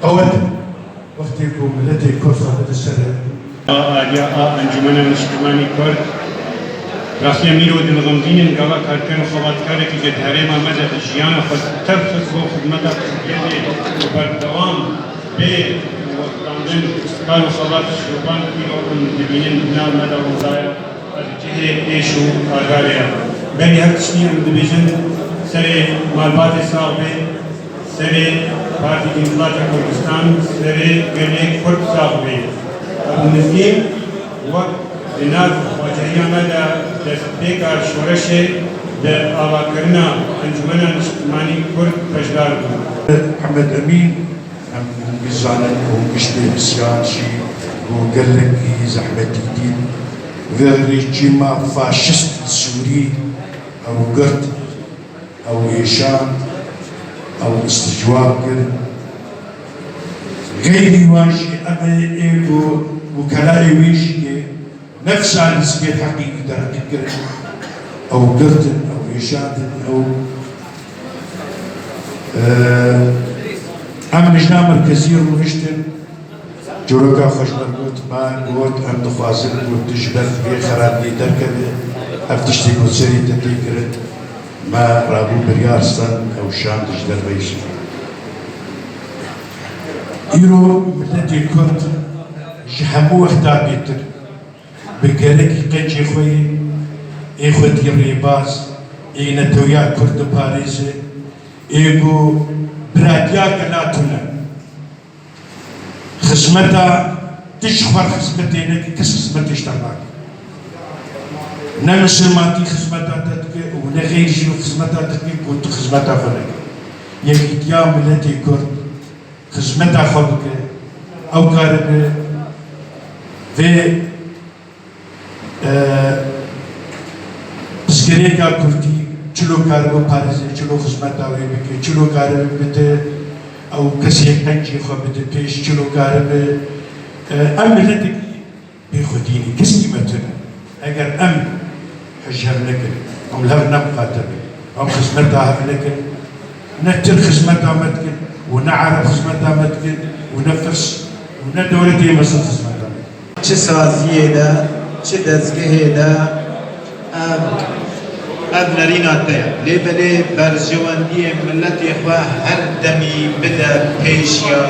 أود وقتكم التي كفرت السنة آلياء أنجمن الاجتماعي كرد راستی میرو دل غمگین گاوا کارکن و خوابات کاری که جدهره ما مزد جیان خود ترخص و خدمت خودیه بردوام به وقتاندن کار و خوابات شروبان میرو دبینن بنا مدى وضایع از جهه ایش و آگاریا بینی هر تشنی ام دبیجن سر مالبات صاحبه سر پارتی انقلاب کردستان سر گرنه کرد صاحبه ابو نزیم وقت لناف وجهيانا لبيكار شورشة لأواكرنا أنجمنا الاجتماعي كرد فجدار محمد أمين بزانك ومشتي بسيان شي وقال لك زحمة جديد وريجيما فاشست سوري أو قرد أو إيشان أو استجواب كرد غيري واشي أبي إيبو وكلاي ويشي نفس النسبية حقيقي درجة أو قرد أو إيشاد أو أم نجنا مركزية ونشتن جوركا خشبر قوت ما قوت أم دخوازن قوت تجبر في خراب لي دركبه أفتشتي قوت سري تتيكرد ما رابو بريارستان أو شام تجدر بيشي يرو ملتي كرد جحمو وحدا بيتر بكالك قنجي خوي إخوتي الريباز إينا تويا كرد باريس إيبو براديا قناتنا خزمتا تشخور خزمتينك كسزمتي اشتغلك نمسماتي خزمتا تدك ونغير شنو خزمتا تدك كنت خزمتا فلك يكي ديام التي كرد خزمتا خلق أو قارب في بسكريكا كردي چلو كاربو بارزي چلو خدمتا وي بكي چلو كارب بده او كسي قنجي خو بده بيش چلو كارب ام ملتك بخديني كسي متنا اگر ام حجر لكن ام لهر نبقى تبي ام خدمتا هف لكن نتر خدمتا متكن ونعرف خدمتا متكن ونفس وندورتي مصر خدمتا چه سازیه ده چه دزگه ده اب نرینا تیا لیبلی برجواندی ملتی خواه هر دمی بده پیش یا